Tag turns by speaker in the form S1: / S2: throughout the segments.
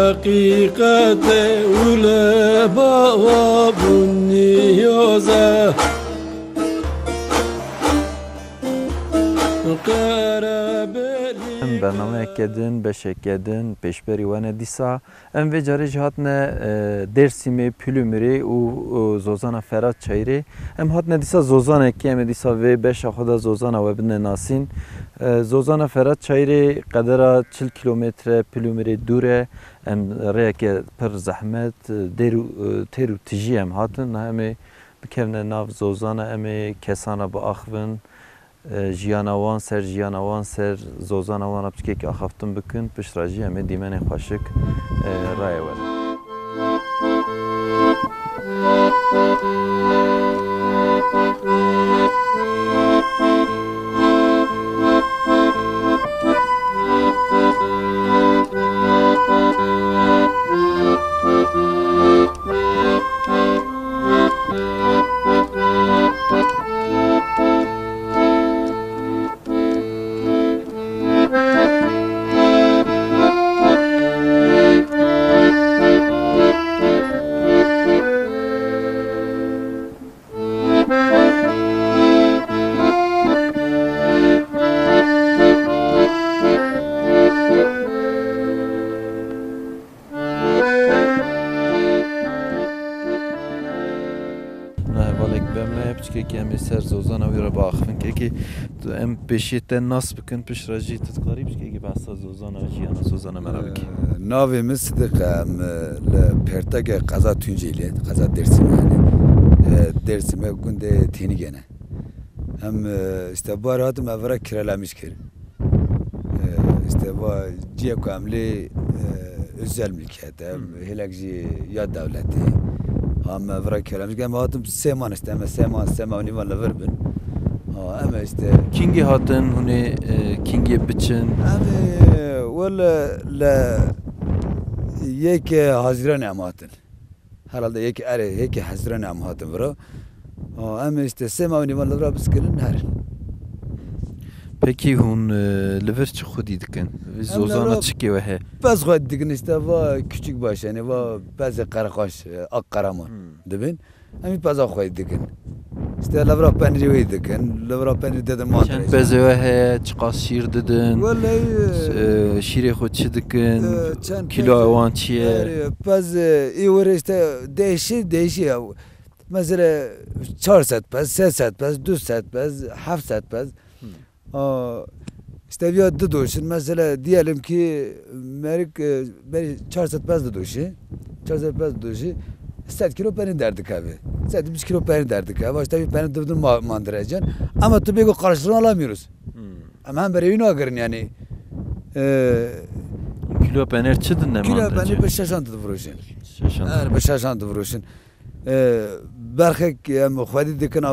S1: حقیقت اول بابا نیازه
S2: ام برنامه کردن بشه کردن پیشبری وانه دیسا ام و جاری جهات نه درسیمه پلومری و زوزانا فرات چایری ام هات نه دیسا زوزانا کی ام دیسا و بشه خدا زوزانا و بن ناسین زوزانا فرات چایری قدر 40 کیلومتر پلومری دوره ام ریک پر زحمت تیرو تجی ام هاتن همه بکرن ناف زوزانا ام کسانا با آخون جیانوان سر زوزانوان ابتکی که آخفتم بکن پشتراجی همه دیمن خوشک رای ول. که همی سر زوزانا وی را باخفن که ام پیشیت ناس بکن پیش راجی تذکاری بش که بحثا زوزانا جیانا زوزانا مرا بکی
S3: ناوی مصدق ام لپرتاگ قضا تونجیلیت قضا درسیمه درسیمه گنده تینی گنه هم استبار هاتم اورا کرلامیش کرد استبار جیه که عملی özel mülkiyet helakji ya devleti ama vrak kelamış gem hatım seman işte ama semani var verbin ama işte
S2: kingi hatın huni kingi biçin
S3: abi valla la yek Haziran amatın herhalde yek Haziran amatın vra ama işte semani var vra biskilin her
S2: Peki hun lever çi xudi dikin zozana çiki ve he
S3: baz xudi dikin işte va küçük baş yani va bazı qaraqaş ak qaraman dibin ami baz xudi dikin işte levra penri ve dikin levra penri dedim ma
S2: sen bazı ve he çıqas şir dedin
S3: vallahi
S2: şire xud çi dikin kilo avan çiye
S3: baz iyi işte değişi mesela 4 saat baz 3 saat baz 2 saat baz 7 saat baz işte bir adı doşun mesela diyelim ki merik 4 saat bazı doşu 4 saat bazı doşu 7 kilo peynir derdik abi 7 kilo peynir derdik abi işte bir peynir durdun mandıracaksın ama tabii ki karşılığını alamıyoruz ama hem böyle yine yani
S2: kilo peynir çidin ne
S3: kilo peynir 5 şandı vuruşun 5 şandı vuruşun belki hem xwedi dikin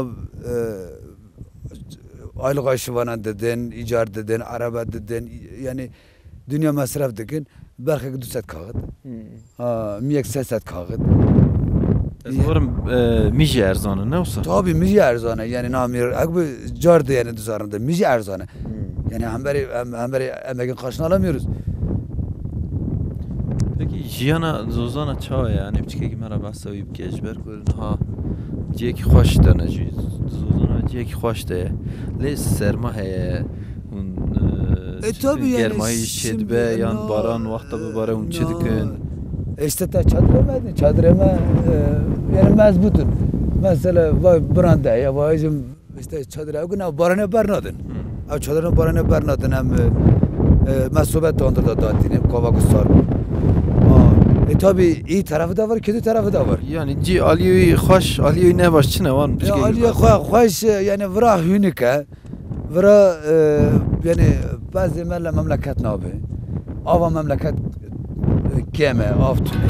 S3: aylık aşıvanan dedin, icar dedin, araba dedin, yani dünya masraf dedin, belki 2 saat kağıt, miyek 3 saat kağıt.
S2: Varım mici erzanı ne olsa?
S3: Tabii mici erzanı, yani namir, akbu cardı yani düzarında, mici erzanı. Yani hem beri emeğin karşını alamıyoruz.
S2: Peki jiyana zozana çağı yani bir ki merhaba sayıp geçber görün ha diyek hoş deneci zozana diyek hoş de le serma he
S3: tabii yani
S2: germayı çedbe yan baran vakta bu baran çedikin
S3: işte ta çadırema yani mezbutun mesela vay branda ya vaycım işte çadıra günah barana barnadın av çadırına barana barnadın hem mesobet ondurda dağıtın kovagusar tabii iyi tarafı da var, kötü tarafı da var.
S2: Yani Aliye'yi hoş, Aliye'yi ne var, çine var mı?
S3: Aliye hoş, yani vra hünike, vra yani bazı memleket ne abi? Ava memleket keme, aftune.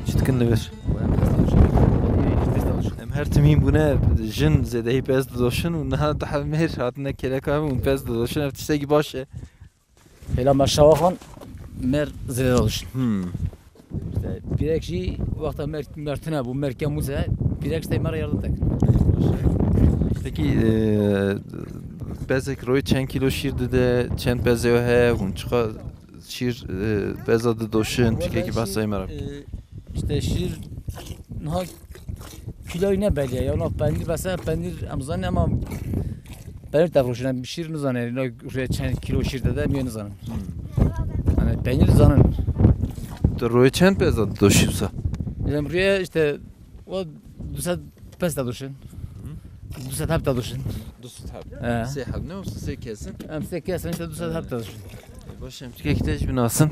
S2: Çıtkın never. Em her timîn bûne jin zêdehî pez didoşin û niha tehemêr hatine keleka min pez didoşin ev tiştekî baş e.
S4: Hela maşavahan mer zede oluşun.
S2: Hmm.
S4: Birek jî vakta mertine bu merke muze birek işte mer yardım tek.
S2: Peki bezek roy çen kilo şir dide çen pezeo he hûn çıka şir peza didoşin tiştekî basayı merak.
S4: İşte şir naha kiloy ne belli ya ona peynir mesela peynir amzan ama peynir tavroşuna bir şir nizane ne çen kilo şir dede miye nizanın. Yani peynir zanın.
S2: Roy çen peza didoşimsa.
S4: Yani buraya işte o düset pes taduşun. Düset hep taduşun.
S2: Dusut hab.
S4: He.
S2: Se hab ne olsa se kesin.
S4: Hem sekiz işte düset hep taduşun.
S2: Baş em tiştekî tej binasın.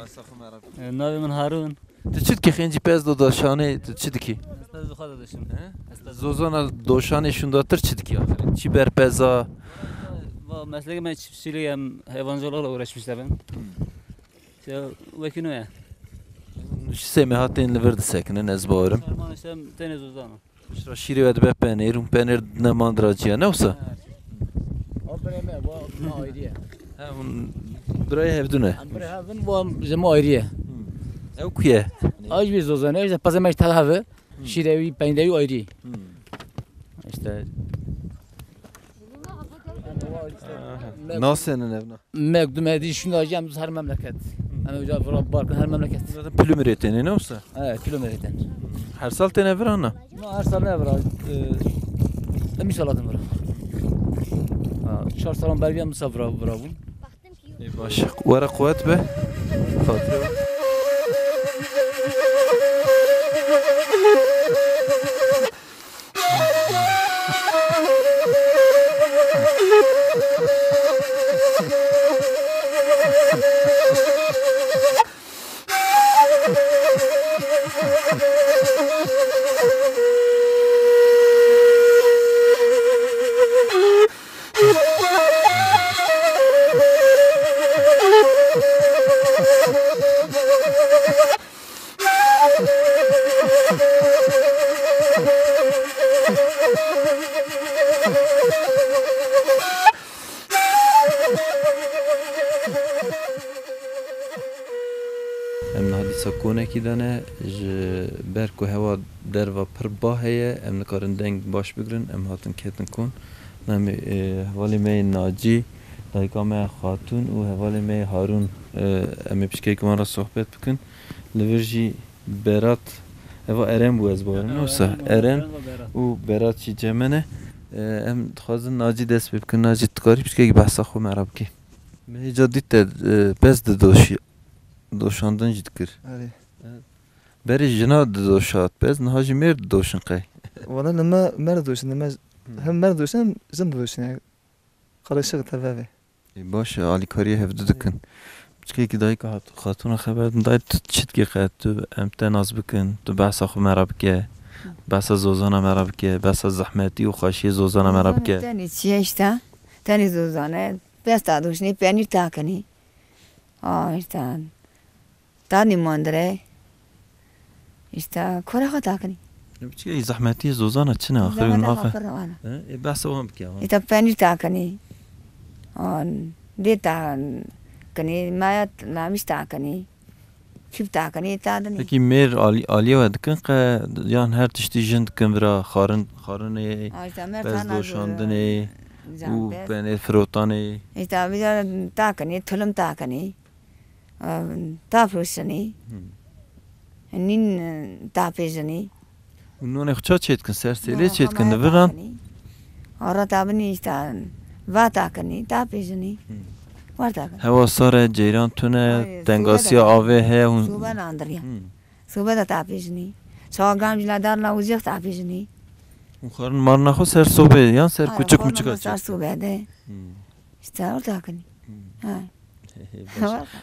S2: Basakı merak.
S5: ناوی من هارون
S2: Tu çit ki xenci pez didoşanê tu çit ki.
S5: استاد بخدا داشتم
S2: Zozana doşanê şundatır çit ki ahire. Çi ber peza.
S5: و مسئله من چیزی هم hayvancılıkla uğraşmışlar ben. Ya vekino ya.
S2: Semihatên li vir disekinin ez bawerim.
S5: Arman işte deniz uzanı.
S2: Şira şîrê ve dibe penêr û penêr nemandraciya ne wisa?
S4: O برای bu ayrıya.
S2: He hûn birayê hevdûne.
S4: Ambre havın bu jema ayrıya.
S2: Ew ku ye?
S4: Aj bir zozane işte pazemek talhavı. Şirevi peydevi ayrı. İşte
S2: Nasılsın evna?
S4: mekdum edi şunu acım her memleket. Hani hocam barkın her memleket.
S2: Zaten plümreteni ne wisa?
S4: Evet kilometreden.
S2: Her sal tene vir ana.
S4: Her sene var. Emiş aladım var. Çar salam belgem misafir var bu.
S2: Baş. Wara kuvvet be. Fatih. Em hadîsa konekî de ne ji ber ku hewa derva pir bah heye em nikarin deng baş bigirin em hatin ketin kon nemê hevalê me Nacî dayika me Xatûn û hevalê me Harûn em ê piştî wan re sohbet bikin li vir jî Berat heva Eren bû ez bawerim ne wisa Eren û Berat jî ceme ne em dixwazin Nacî dest pê bikin Nacî tu karî piştî behsa xwe me re bikî me hêca dît te pez didoşî doşandın jî dikir berê jina didoşat pez niha jî mêr didoşin qey
S6: Valla lama mer doşun lama hem mer doşun hem zim doşun yani. Karışık tabii.
S2: baş alîkariye hevdû dikin piştî dayika xatûna xeber din dayê tu çit qet tu em te naz bikin tu behsa xwe me re bike behsa zozana me re bike behsa zehmetî û xweşiyê zozana me re bike
S7: Teni çiye işte. Teni zozane. Pesta duşni penir takani. İşte. Tani mandre. İşte kora takani.
S2: piştî zehmetî zozana çi ne axir û naxe behsa wan bike
S7: İşte penir takani. Deta kani mayat namiş takani. Küp takani tadani.
S2: pekî mêr alîya we dikin qe yan her tiştî jin dikin vira xarinê pez doşandinê û penê firotanê
S7: İşte bir de takani, tulum takani. Tafruşani. Nin tapejani.
S2: û nonê xwe ça çê dikin sersêlê çê dikin li viran
S7: Ara tabini işte va takani, tapejani. Var takani.
S2: hewa sar e ceyran tune tengasiya avê heye hûn
S7: Suba andriya. Suba da tapejani. Çağgamcılar darla uzak tapejani.
S2: û xarin marna xwe ser sobê yan ser küçük müçük
S7: Sar
S2: açı
S7: suba de. İşte orada takani. Ha.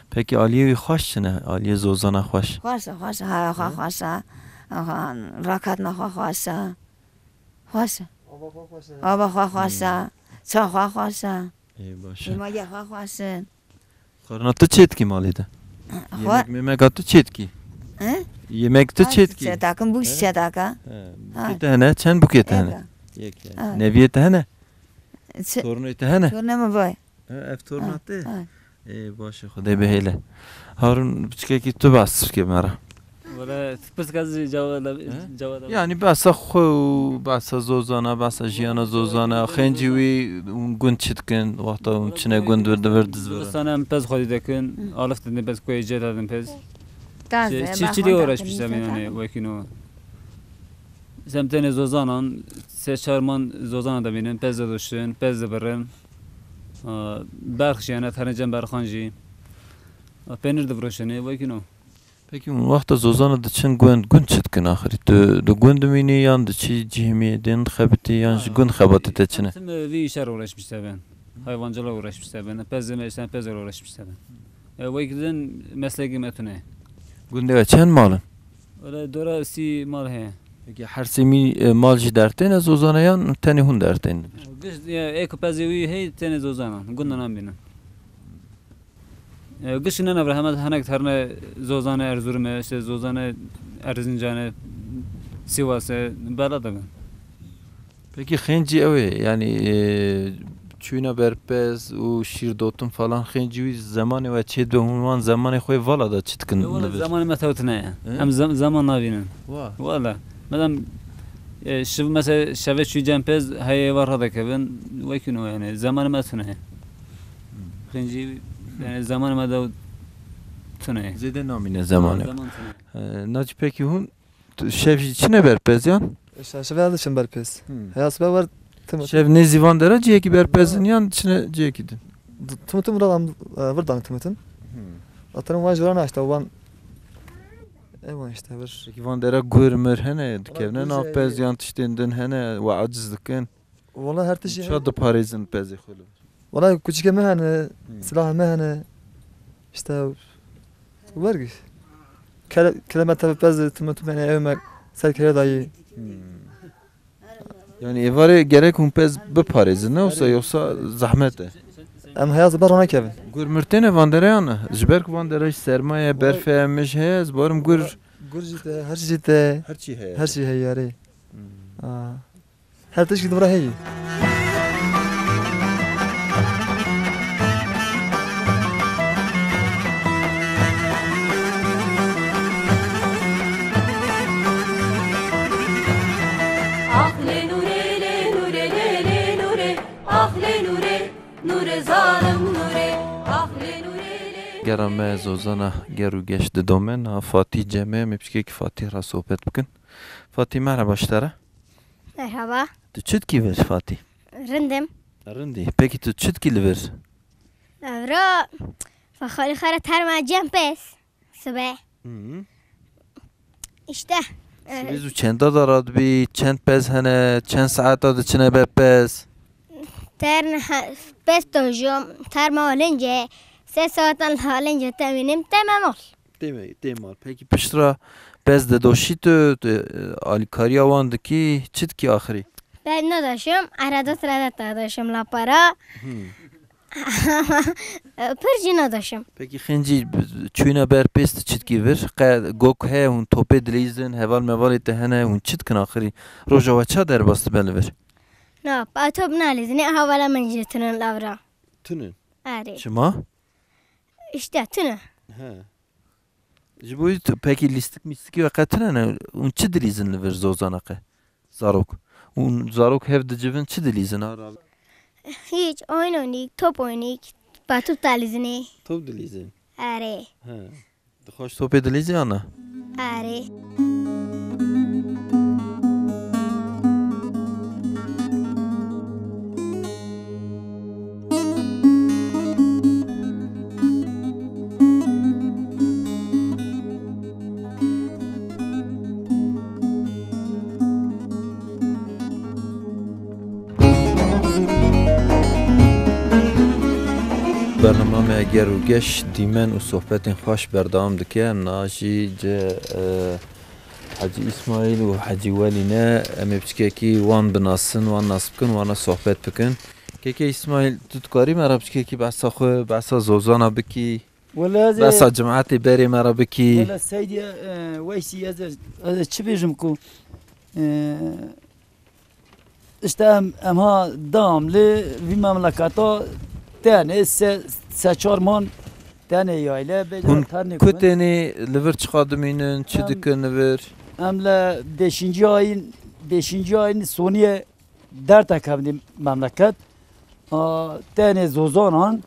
S2: Peki Aliye'yi hoş ne? Aliye Zozan'a hoş.
S7: خواسه ها خواسه راکت نخوا خواسه خواسه آبا خواسه چا خواسه
S2: İyi başa.
S7: ایماگه خواسه
S2: Karnatı çetki malıydı. Yemek memek atı çetki. Yemekte çetki.
S7: takım bu işe takı
S2: Bu tane, çen bu ketene. Yek
S7: Ha.
S2: Neviye tane. Torunu tane.
S7: Torna mı boy?
S2: Ev torunatı.
S7: Ha.
S2: Başa Xuday behele. Harun biçkeki tu bas ki mara.
S5: ولا بس قصدي جواد جواد
S2: Yani basa xu, basa zozana, basa jiyana zozana, xenjiwi gun çitkin, vaqta içine gun verdiz vera.
S5: sana pez خودی دکن آلف دنی پس کوی جد دادم پز
S7: Taze.
S5: چی uğraşmışlar yani vakino semtene zozanan seçarman zozana da benim pez de düşün pez de berin berx yani tanıcam berxanji penir de broşene vakino
S2: Peki vaqta zozana da çin gun çitkin ahiri. Du gun dumini yan da çi cihmi den xabiti yan gun xabatı da çine.
S5: Tüm bir işler uğraşmışlar ben hayvancılığa uğraşmışlar ben pez de mesela pez uğraşmışlar ben vakiden mesleğim etine
S2: Gun deva çen malın.
S5: öyle dora si mal he
S2: Peki her semi malci derten zozana yan tani hun derten.
S5: Gış ya ek pezevi hey tene zozana gundan binin. Gışına ne var hemen hanek terne zozana Erzurum'a işte zozana Erzincan'a Sivas'a belada ben.
S2: Peki xenci evi yani çuyna berpez o şirdotun falan xenci zamanı ve çed ve hunvan zamanı koy vala da çitkin.
S5: Valla zaman metotuna ya. Hem zaman nabinin. Valla. Madem şu mesela şeve şu cempez haye var hada kevin vakino yani zaman metotuna. Xenci yani zaman meda tune.
S2: Zede namine zamanı.
S5: Zaman tune.
S2: Naci peki hun şev içine berpez yan?
S6: شبه هذا برپس هياس بور
S2: Şev ne zivan dere ceki berpezin yan içine cekidin.
S6: تمتم رام وردان تمتم أترم واجران أشتا وان ايوه işte bir
S2: Peki van dere gurmer hene dikevne na pez yan tiştendin hene ve acizdikin.
S6: والله her tişi
S2: Şadı parizin pezi xulu.
S6: والله küçük mehane silah mehane işte vergi kelime tabi pez tümtüm yani evime serkere dayı
S2: Yani evare gerek hun pez be parizin ne olsa yoksa zahmet e.
S6: em hayatı bar ona kevin
S2: Gurmürtene van dere yana. Jberk van dere sermaye berfe miş hez barım gur.
S6: gurji de her şey de
S2: Her şey he.
S6: her şey heyari her tişki de bura heyi
S2: Gerame zozana geru geçti domen ha Fatih Cem'e mepşke ki Fatih ra sohbet bugün. Fatih merhaba işlere.
S8: Merhaba.
S2: Tu çitki ver Fatih.
S8: رندم
S2: Rindi. Peki tu çitkili ver.
S8: أورا فخالي خارت هر ما جنبس سبع İşte
S2: Biz u çenda da radbi, çend pez hene, çend saat adı çine bepez.
S8: تر بس توجم تر ما لنجه 3 ساعتن حالنجه تمینیم تمام ol.
S2: Demal. Peki piştra bez de doşi tu alikariya vandaki çitki ahiri.
S8: Ben ne daşım? Arada sırada daşım la para. Pırcı ne daşım?
S2: Peki xinci çuyna berpest çitki ver. Gok he hun tope dilizin heval meval ete hene hun çitkin ahiri. Roja ve ça derbastı beli ver.
S8: Ne? Patop nalizini havala menjetinin lavra.
S2: Tünün.
S8: Ari.
S2: Çima?
S8: İşte tünü.
S2: He. Jiboy peki listik mistiki ve katına un çi dilizin ver zozanakı. Zarok. Un zarok hevde civin çi dilizin ara.
S8: Hiç oyun oynayık, top oynayık. Patop talizini.
S2: Top dilizin.
S8: Ari.
S2: He. Hoş tope dilizin ana.
S8: Ari.
S2: Bername eğer u geç dimen u sohbetin hoş berdam dike em naji ce Hacı İsmail و Hacı Veline em bişkeki wan binasın wan nasip kin wana sohbet bikin. Keke İsmail tutkari mera bişkeki bahsa xwe bahsa zozana biki
S9: ولا
S2: bahsa cemaati beri mera biki.
S9: ولا سيدي ويسي هذا تشبيجم كو اشتام امها دام لي في مملكاتا تاني سچار مان تاني يايله
S2: Hun
S9: بجا تاني
S2: kuteni liver çıkadımının çıdıkın liver.
S9: املا 5. ayın soniye dert akabdi memleket. Tane zozanan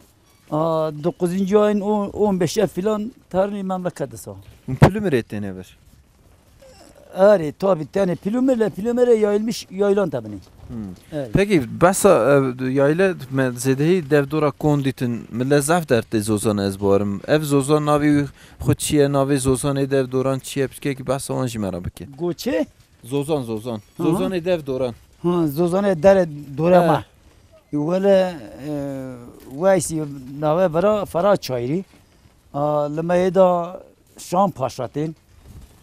S9: 9. ayın 15'e filan tarih memleketi sağ.
S2: Pülü mü retten ever?
S9: Evet tabi tane plümere yayılmış yayılan tabi. Evet.
S2: Peki basa yayla zedehi devdora konditin mille zaf derte zozan ez barım. Ev zozan navi xutçiye navi zozan edev doran çiye pişkeki basa onji mera biki.
S9: Goçe?
S2: Zozan. Zozan edev doran.
S9: Zozanı der dorama. Vele vaysi nave bara fara çayri. Leme da Şam paşatin.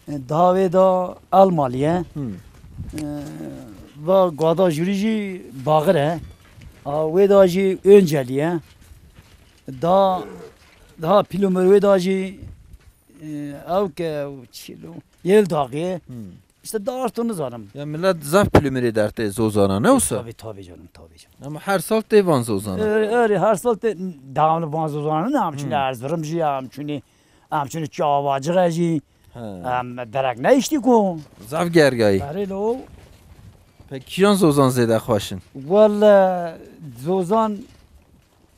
S9: Dave da Almaliye. و گادا جوری جی باغره و دا جی önceلیه دا پیلومر و دا جی او که چیلو یل داغیه işte dağıttığını zanım.
S2: Ya millet zaf pülümeri derte zozana ne olsa?
S9: Tabii canım.
S2: Ama her sal devan zozana.
S9: Öyle her sal devamlı van zozana ne am çünkü Erzurum ji am çünkü çavacı ji am derek ne işti ko?
S2: Zaf gergayı.
S9: Barelo
S2: Peki kiyan zozan zede xoşin?
S9: Valla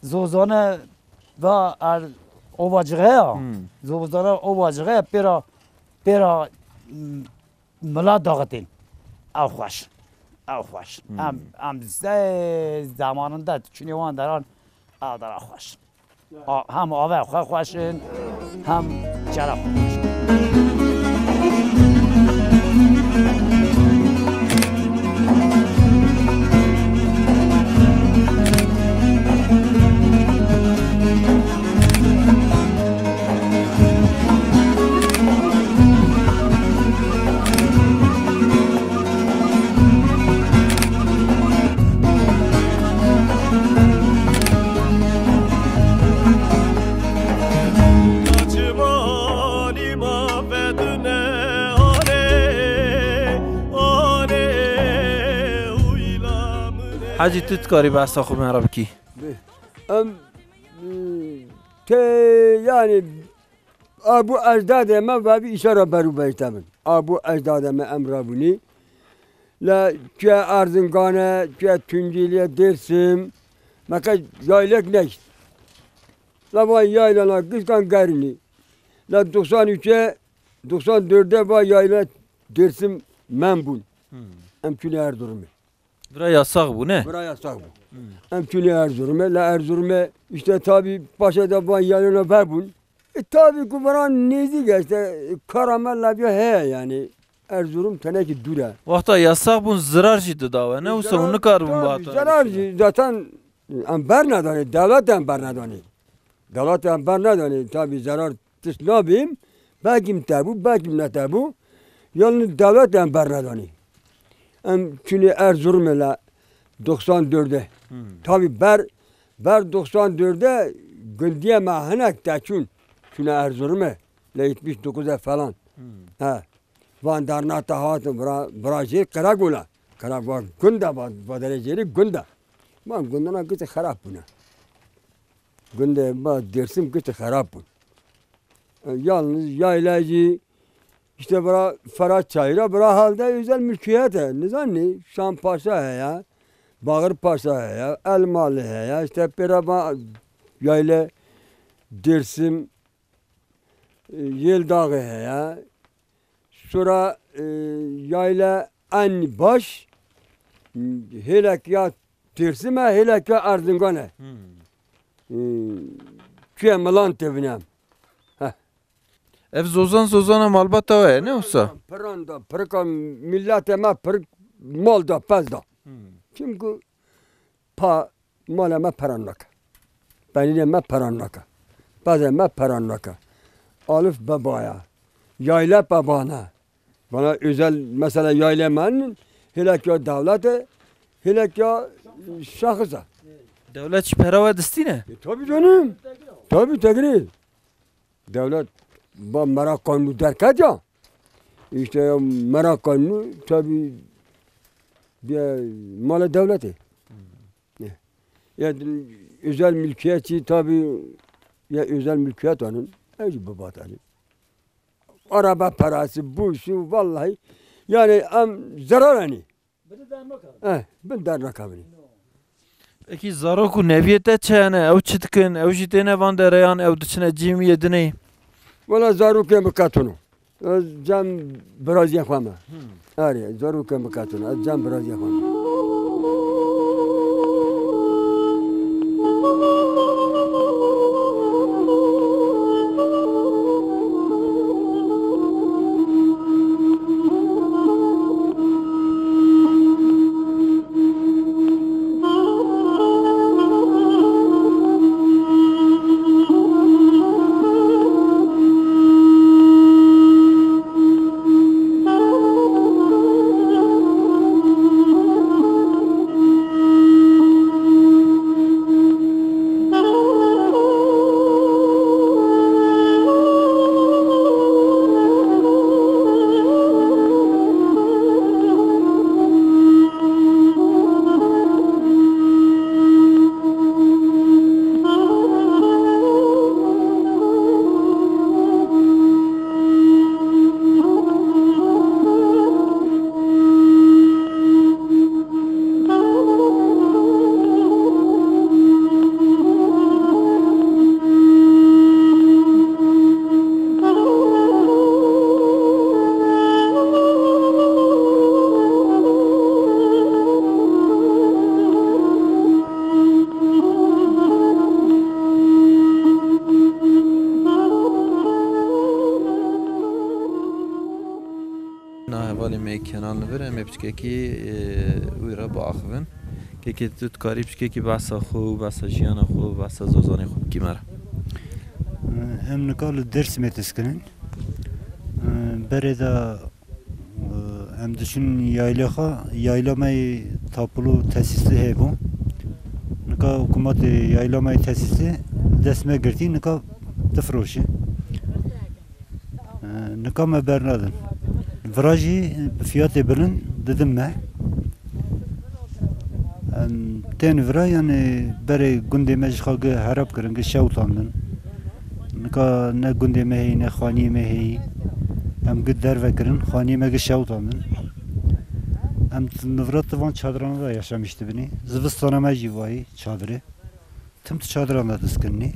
S9: zozana va ovacığa zozana ovacığa pera mala dağıtın. Av xoş. Am zamanında çünkü o andaran avdara xoş. Hem ava xoşin hem şarap.
S2: Hacı tutkari bahsa xwe mera biki.
S1: Em te yani abu ecdad me ve bir işara beru beytemin. Abu ecdad me emrabuni. La ke Erzingane, ke Tunceli'ye dersim. Maka yaylak ne? La vay yaylana kıskan garini. La 93'e 94'e vay yayla dersim membun. Emküne Erzurum'u.
S2: Bura yasak bu ne?
S1: Buraya yasak bu. Emküne Erzurum'u. La Erzurum'u işte tabi Paşa'da vay yaylana verbun. Tabi kubaran nezi geçti. Karamella bir he yani. Erzurum teneki dura.
S2: Vakta yasak bun zarar jidi dava ne olsa onu karbon batı.
S1: Zarar zaten ember nedeni, devlet ember nedeni. Devlet ember nedeni tabi zarar tısnabim. Belki tabu, belki ne tabu. Yalnız devlet ember nedeni. Çünkü Erzurum'la 94'de. Tabi ber 94'de gündiye mahanek teçün. Çünkü Erzurum'la 79'a falan. Ha. Van darnata hatım Brazil Karagola. Karagol gunda va dereceli gunda. Man gundana gıcı harap buna. Gunda ba dersim gıcı harap bu. Yalnız yaylacı işte bura Ferhat Çayır'a bura halde özel mülkiyet he. Ne zanni? Şam Paşa he ya. Bağır Paşa he ya. Elmalı he ya. İşte bera yayla dersim Yel Dağı he ya. Sonra yayla en baş helak ya Tersime helak ya Erzingane. Köye Milan tevinem.
S2: Ev zozana malbata var ne olsa?
S1: Pıranda, pırka millete me pırk malda pezda. Çünkü maleme paranlaka. Benine me paranlaka. bazen me peranlaka. Alif babaya. Yayla babana. Bana özel mesela yaylamanın hele ki o devlete, hele ki o şahısa.
S2: Devlet perava distine.
S1: Tabii canım. Tabii tegri. Devlet bu merak kanunu derket ya. İşte ya merak kanunu tabii bir malı devleti. Yani özel mülkiyetçi tabii ya özel mülkiyet onun. Eci babatani. Araba parası bu şu vallahi yani zarar hani. Ben dernek abi.
S2: Peki zaroku neviyete çene ev çitkin ev jitene van dereyan ev diçine cimiye diney.
S1: Valla zaruke mekatunu. Cam biraz yapama. Arya zaruke mekatunu. Cam biraz yapama.
S2: kanalını ver em pişkeki uyra baxvin ki tut kari pişkeki basa xo basa jiyana xo basa zozani xo kimara
S10: em nikal ders meteskinin bereda em düşün yaylamayı tapulu tesisli hebu nika hükümet yaylamayı tesisli desme girdi nika tıfroşi nika me bernadın Vraji fiyatı bilin dedim mi? Ten vra yani beri gündeme jxalgı harap kırıngı şavtandın. Nika ne gündeme hey ne xanime hey. Hem gıddar ve kırın xanime gı şavtandın. Hem nıvrat van çadıranda da yaşamıştı beni. Zıvıstana mecivayı çadırı. Tüm çadıranda dıskınni.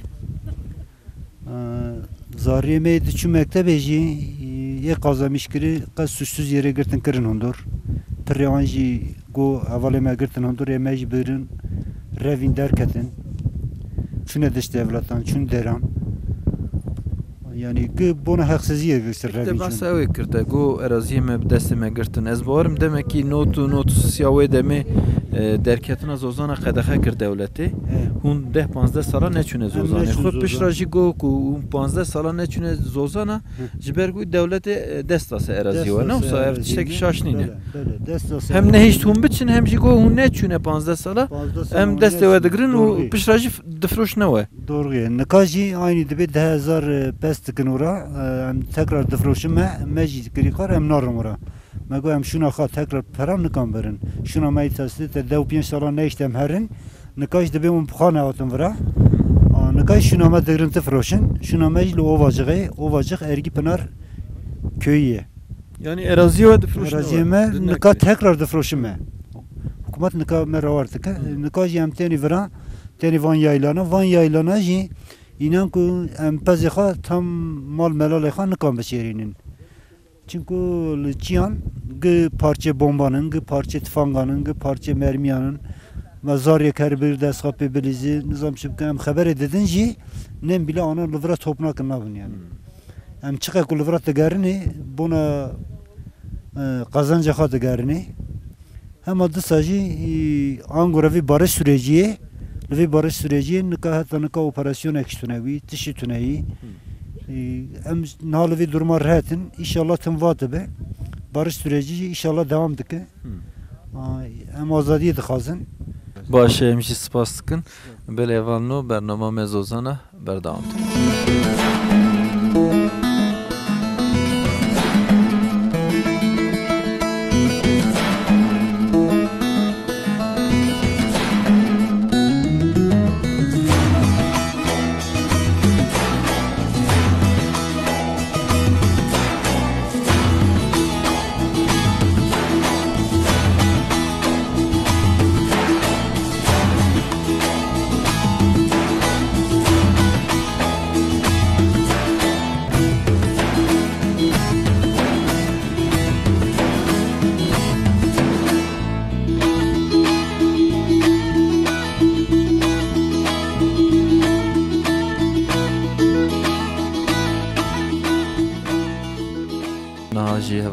S10: Zariyeme düşün mektebeji ye kazamış kiri kas suçsuz yere girtin kırın hundur. Priyanji go havaleme girtin hundur emej birin revin derketin. Çüne dış devletten çün deran. Yani ki buna haksızlığa göster revin.
S2: İşte basa öyle kirde go eraziyeme desteme girtin. Ez bağırım demek ki notu siyavı deme derketine zozana qedaxa kir devleti. Hun 10-15 sala neçune zozana. Xo pişraji go ku 15 sala neçune zozana jibergu devleti destası erazi ve nefsa ev tişteki şaşnine. Hem ne hiç hun biçin hem jigo hun neçune 15 sala hem deste ve digrin u pişraji difroş ne ve.
S10: Doğru. Nekaji aynı dibe 2005 tıkın ora tekrar difroşu mecid kiri kar hem narım ora. Mego hem şuna xat tekrar param nikam verin. Şuna meytası te dev 5 sala ne iştem herin. Nekaş dibe un puxana atın vura. Nekaş şuna ma digrin tifroşun. Şuna mecli ovacık ergi pınar köyü.
S2: Yani erazi ve difroş ne ve.
S10: Erazi me nika tekrar difroşu me. Hükümet nika me ravartık. Nekaş hem teni vura. Teni van yaylana ji inan ku em pezekha tam mal melalekha nikam beşerinin. Çünkü Çiyan gı parça bombanın, gı parça tüfanganın, gı parça mermiyanın ve zarya kerbir deskapı bilizi nizam şıbkı hem haber ededin ji nem bile ana livra topuna kınavın yani. Hem çıka ku livra tegarini buna kazanca tegarini hem adı sadece Angoravi barış süreciye Ve barış süreci nika hatta nika operasyon ekştunevi, tişi tüneyi. Em nalvi durma rahatin inşallah temvatı be. Barış süreci inşallah devam dike. Em azadiye dixazin.
S2: باشه همیشه سپاس کن بله اولنو برنامه مزوزانه بردام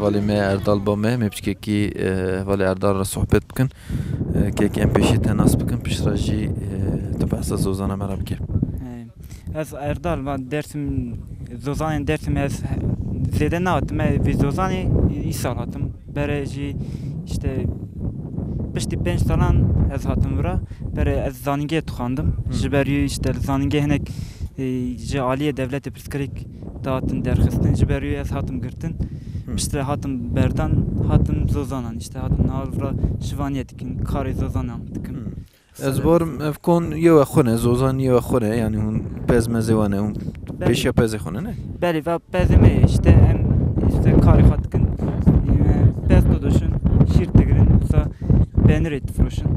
S2: حوالی می اردال با می بچه کی حوالی اردال را صحبت بکن که ام پیشی تناس بکن پیش راجی تو بحث زوزانه مرا بکن
S11: از اردال و درسم زوزان درسم از زیاده نهاتم و زوزانی ای سال هاتم برای işte پشتی 5 سالان از هاتم ورا برای از زانینگه تخاندم جبریو işte زانینگه هنک عالیه دولت پرسکریک dağıtın derxistin jiberiyo az hatım girtin işte hatım berdan hatım zozanan işte hatım nalvra şivaniyetikin kari zozanan dikin
S2: از بارم افکن یه خونه زوزان یه خونه یعنی اون پز مزوانه اون پیش پز خونه نه
S11: بله و پزمه işte kari hatkin pez doduşun şir tigrin usa benir et froşun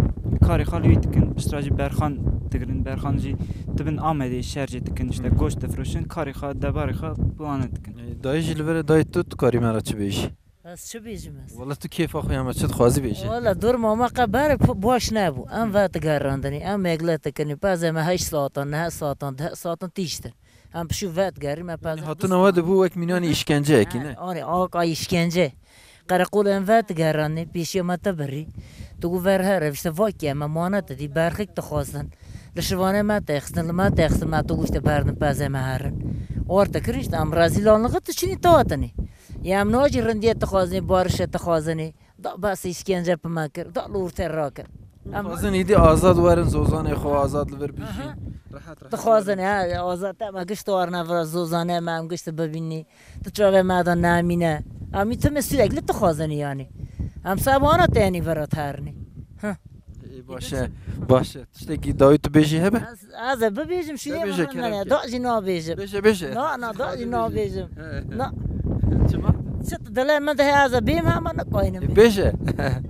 S11: kari halı dikin işte berxan tigrin berxancı tibin amede şerce dikin işte goş froşun kari ha dabari ha bu anetkin
S2: دایی جلوه دایی تو کاری مرا چه بیشی؟
S12: از چه بیشیم؟
S2: والله تو کیف آخوی همه چه خوازی بیشی؟
S12: والله دور ما قبر باش نبود ام وقت گراندنی ام مگلت کنی پس ما 8 ساعتان 9 ساعتان 10 ساعتان تیشتر ام بشو وقت گری ما پس
S2: حتی نواد بو یک مینانی işkence کی نه؟
S12: آره آقا işkence قرقول ام وقت گرانی پیشی ما تبری تو گوور هر وشت واکی ما مانت دی برخک تخواستن لشوانه ما تخستن لما تخستن ما تو گوشت بردن پس ما هرن orta kirişte am razılanlığı tışını tavatani. Yam noji rendiye txazini barışa txazini da bas işkence yapmakır da lur terrakır.
S2: Txazini idi azad verin zozane xo azad ver bişi.
S12: Rahat txazini ha azad ma gışt varna var zozane ma gışt bebini. Tçave madan namine. Am itme sürekli txazini yani. Am sabana tani varat harni.
S2: باشه işte ki dayı tu beji hebe
S12: az bebejim şuraya ben da jina bejim
S2: beje
S12: na da jina bejim na çıt dalema da az bim ama na koynum
S2: beje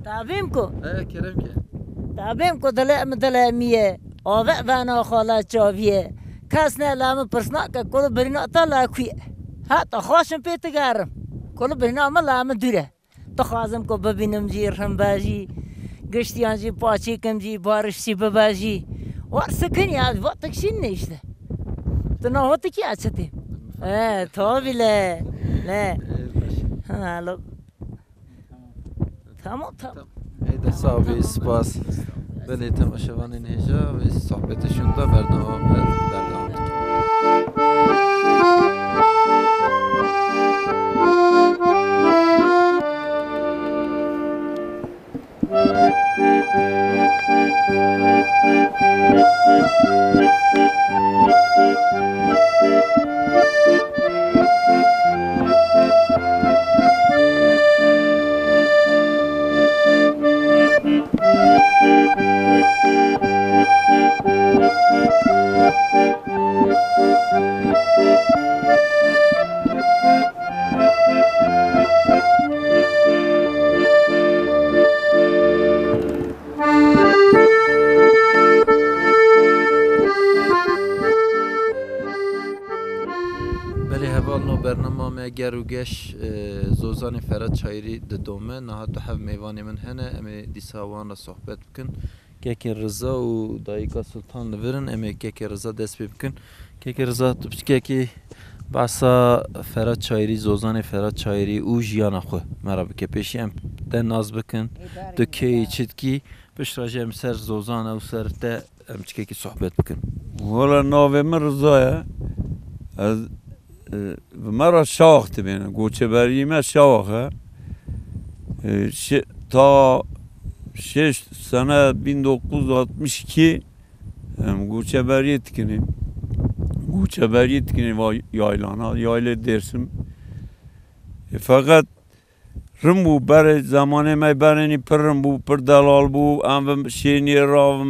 S12: tabim ko
S2: kerem ki
S12: tabim ko dalemiye ave bana khala chaviye kasne lam persna ka kol berina tala kui hatta khoshim petigarim kol berina ama lam dure takhazım ko bebinim jirham baji Gıştiyancı, paçekemci, barışçı, babacı. Varsa kın ya, vatak şimdi işte. Tuna vatak ya çatı. Tabii le. Le. Ha, lo. Tamam.
S2: Eyde sahibi spas. Böyle temaşavanın heja ve sohbeti şunda berdevam edik. گروگش زوزان فراد شاعری ددومه نه تو حب میوانی من هنه امی دیساوان را صحبت بکن که رضا و دایکا سلطان لورن امی که رضا دست بکن که رضا تو بچه که بحثا فراد شاعری زوزان فراد شاعری او جیانا خو مرا بکه پیشی ام ده ناز بکن تو کی چید کی بش راجع سر زوزان او سر ته ام چکی صحبت بکن
S13: والا ناوه من رضایه از مرا شاخت بینه گوچه بری من شاخه تا 6 sene 1962 göçeberiye tikini yaylana yayla dersim fakat Rımbu beri zamanı me bereni pırım bu pır dalal bu am şeni rav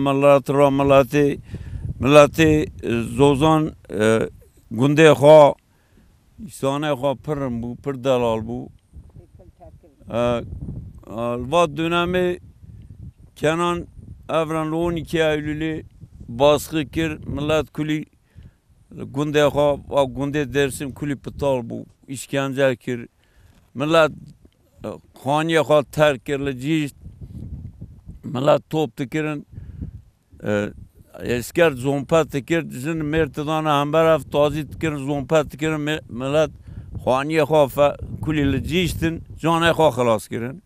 S13: millati zozan günde ha İsane ha pırım bu pır dalal bu va dönemi Kenan Evren 12 Eylül'ü baskı kir millet kuli günde ha günde dersim kuli pıtal bu işkence kir millet خانیه خواهد ترک کرد جیشت ملت توپ تکرن اسکر زنپت تکرد جن مرتدان هم برف تازی تکرن زنپت تکرن ملت خانیه خواه کلی لجیشتن جانه خواه خلاص کرن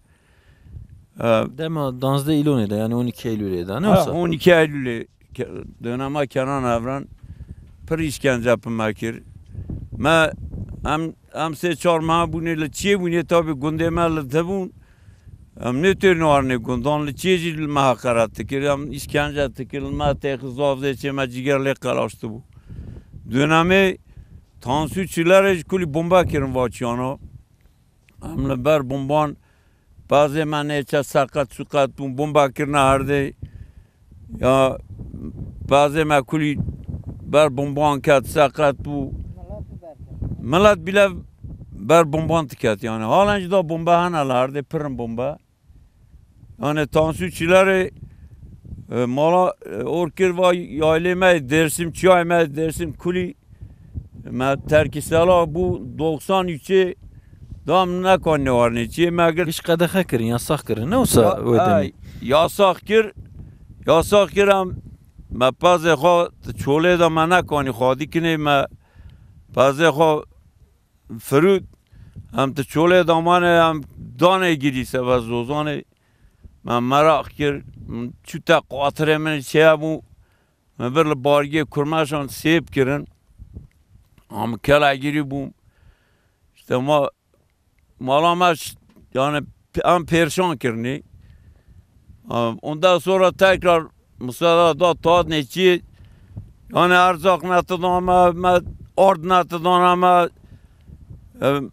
S2: Dema 12 Eylül'de yani 12 Eylül'de ne olsa?
S13: 12 Eylül'de döneme Kenan Evren per işkence yapmakir. Am se çarmıha bunu le çiğ bunu tabi gündemel tabun am ne tür nuarne gündan le çiğ le mahakarat tekir am işkence tekir ma tehzavze çema cigerle kalaştı bu dönemi tansiyonçiler kuli bomba kirin vaçyano am le ber bomban bazı maneça sakat bomba kirna harde ya bazı ma kuli ber bomban kat sakat bu millet bile ber bomban tiket yani halen da bomba hanalardı pırın bomba yani tansiyonçileri mala orkir ve yayleme dersim çayme dersim kuli terkisala bu 93'e dam ne konu var ne çiğ meğer
S2: hiç kadeh kirin yasak kirin ne olsa ödemi
S13: yasak kiram me pazı ha çole da me ne konu khadi kine me pazı ha فرود هم تو چوله دامانه هم دانه گیری سبز زوزانه من مراق کرد چو تا قاطره من چه بو من برل بارگی کرماشان سیب کردن هم کلا گیری بوم işte malamaş yani هم perişan کردنی ondan sonra tekrar mesela da taat neçi yani erzak netadama ord netadama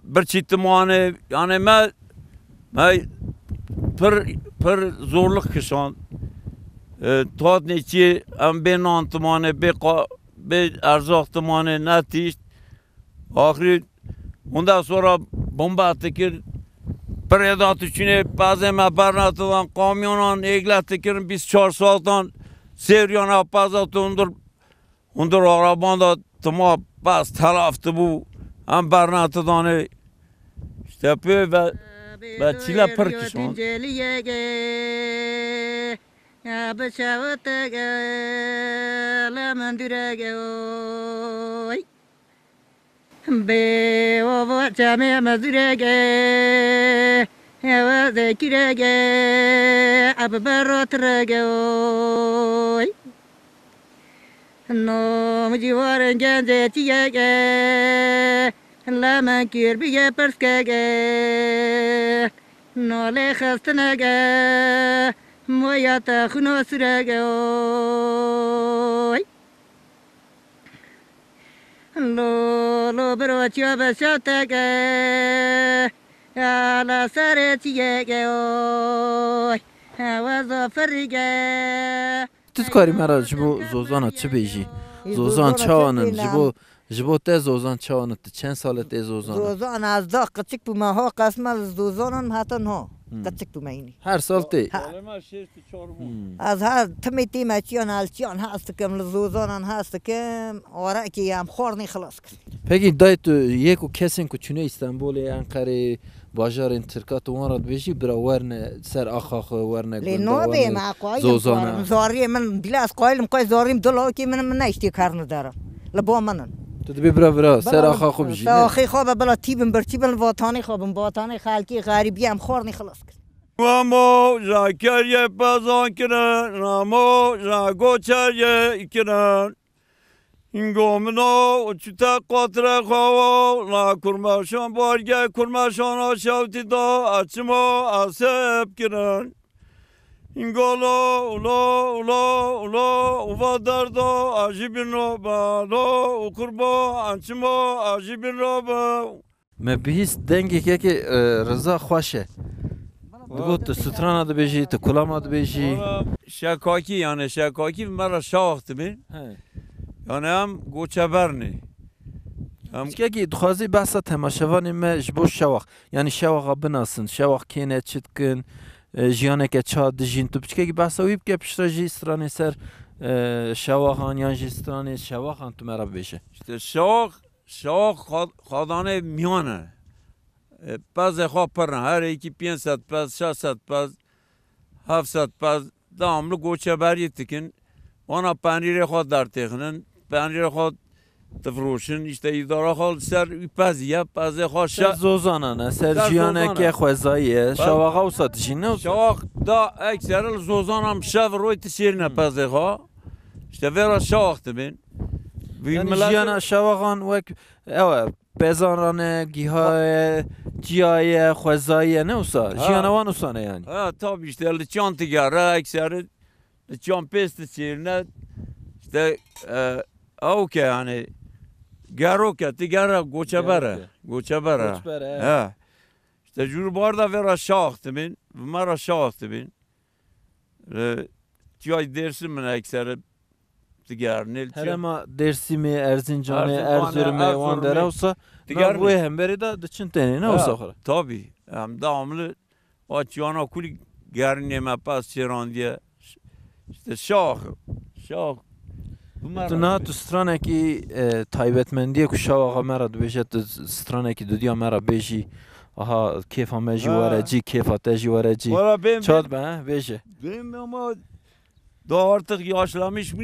S13: bir çiftmane yani me per zorluk kişan taat neçi am ben antmane be erzak tmane netiş ahir ondan sonra bomba attıkir predat içine bazı mebarnatılan kamyonan eglattıkir biz 4 saatten seryana pazat undur arabanda tma bas taraftı bu am barnatı dane işte yapıyor ve çile perkişon. Ya bıçağı gel mendürege oy be o bıçağı mendürege ya zekirege ab barotrege oy no mujivaren genze tiyege la man kirbiye perskege no le khastnege moyata khuno surege oy lo bro chaba satege ya la sare tiyege oy hawa farige
S2: تذكري مرة جبو زوزانا چه بیجی زوزان چاوانن جبو te زوزان چاوانن چند ساله te زوزان
S12: زوزان از دا قچک بو ما ها قسم زوزانن حتی ها قچک بو مینی
S2: her sal te
S12: از هر تمیتی مچیان الچیان هست کم زوزانن هست کم آره که یم خورنی خلاص کرد
S2: Peki dayı tu yeko kesin ku çune İstanbul'e Ankara bajarın Türkat umarad beji bira verne ser axax verne
S12: لنوبي مع قايم زاري من بلاس قايم قاي زاريم دلو كي من نشتي كارن دارم لبو منن
S2: تدبي برا سر axax بجی
S12: اخي خوب بلا تيبن برتيبن وطاني خوب وطاني خالكي غريبي ام خورني خلاص
S13: Vamo jakerye pazan kiran, namo jagocherye kiran. Ingomno uçta qatra khawa la kurmaşan barge kurmaşan aşavti da açmo asep kiran. Ingolo ulo uvadar da ajibin roba lo kurbo açmo ajibin roba.
S2: Me bihis dengê ki Rıza xweş e. Digot tu strana dibêjî, tu kulama dibêjî.
S13: Şakaki yani şakaki mera şaxtı bin. Yani hem goçeberni.
S2: Pişkekî dixwazî behsa temaşevanê me ji bo şewax. Yani şewaxa binasın, şewax kêne çitkin, jiyaneke ça dijîn. Tu pişkekî behsa wî bike piştre jî stranê ser şewaxan yan jî stranê şewaxan tu me re bibêje.
S13: İşte şax xadane miyane. Pazê xwe pir ne her ekî 500 pez, 600 pez, 700 pez devamlı goçeberiyê dikin. Ona pencerê xwe dertêxinin, pencerê xwe tifroşin, işte îdara xwe ser peziye, pezê xwe
S2: Ser zozanan e, ser jiyaneke xwezayî ye, şewaxa wisa dijîn ne?
S13: Şewax da ekser li zozanan şev roy tişêrine pezê xwe. İşte vêra şewax dibin.
S2: Yani jiyana şewaxan wek ew pezan ne, gihaye, ciyaye, xwezayî ne wisa? Jiyana wan wisa ne yani?
S13: Ha tabii işte li çan tigare ekseri li çan pês tişêrine işte awke yani geroke tigare goçebere. Goçebere. Ha. İşte jurbarda vera şax dibin, mera şax dibin. Ciyay dersim min ekseri
S2: Herema Dersimê, Erzincanê, Erzurumê wan dere wisa wê hemberî de diçin tenê ne wisa xwe?
S13: Tabii. Em devamlı o çiyana kulî gerinê me pez çêrandiye. İşte şax.
S2: Tu niha tu stranekî taybetmendiyê ku şewaxa me re dibêje tu stranekî dudiya me re bêjî aha kêfa me jî were cî, kêfa te jî were cî. Çad be bêje.
S13: Benim ama daha artık yaşlamış mı?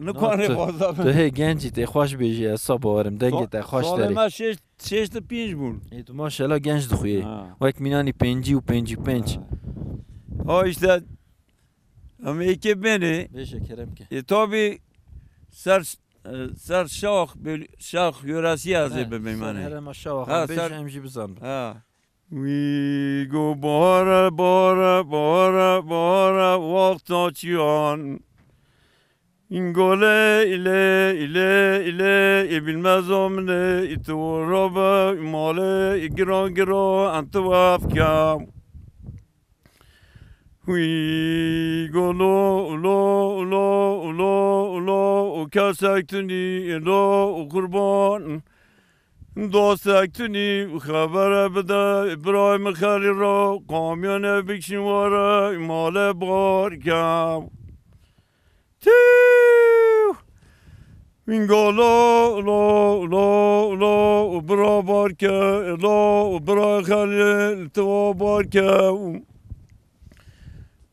S13: Ne kadar fazla.
S2: Tu hey gencî tê xweş bêjî ez sa bawerim dengê te xweş derê.
S13: Salema 6-5 bûn.
S2: Tu maşallah genç dixuyê. Wek mînanî 5 û 5.
S13: Ha işte ama iki beni.
S2: Bêje keremke.
S13: Tabii ser şax yöresiye ez ê bimîmane.
S2: Herema şewaxan bêje em jî bizan.
S13: We go bara vakta çiyan. İngole ile bilmez omne itu roba male giro antwaf kam. We go lo kasaktuni lo kurban. Dostaktuni xaber bide İbrahim Khalil ra kamyone bikşin vara male bar kam. Vingo lo bra barke lo bra Khalil to barke.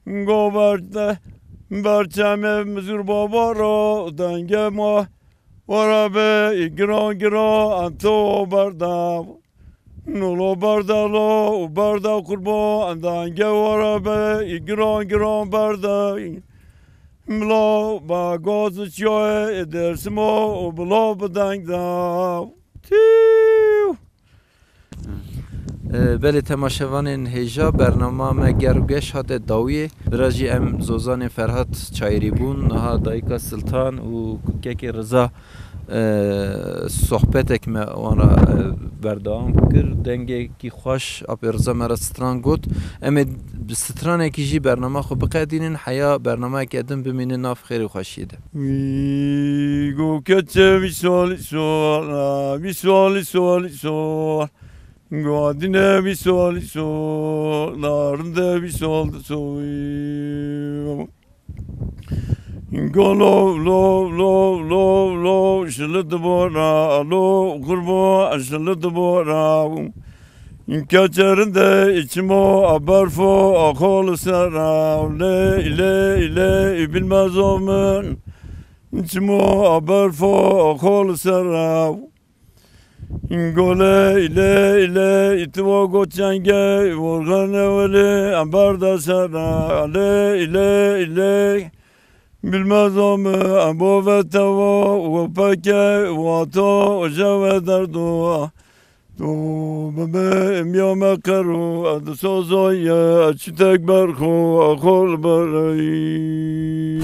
S13: Go berçeme mzur baba ra denge ma Varabe gira anto barda Nulo barda kurbo andange varabe gira barda Mlo ba goz çoy edersimo blo badangda
S2: Belê temaşevanên hêja bernama me ger û geş hate dawiyê bira jî em zozanê Ferhat Çayirî bûn niha dayika Siltan û kekê Rıza sohbetek me wan ra berdewam kir dengekî xweş apê Rıza me re stran got em ê bi stranekî jî bernama xwe biqedînin heya bernamayekê din bimînin nav xêrê xweşiyê de.
S13: Go keçe visual Godine bir sol narında bir sol lo şılıdı bora lo kurbo şılıdı bora İnkaçarında içimo abarfo akol sara ile bilmez olmun içimo abarfo akol sara Gole ile itva goçenge vorgane veli ambarda sana ile bilmez ame abo ve tava ve peke ve ata ojave derdu tu bebe emyame karu ad sozoye çitek berko akol bereyi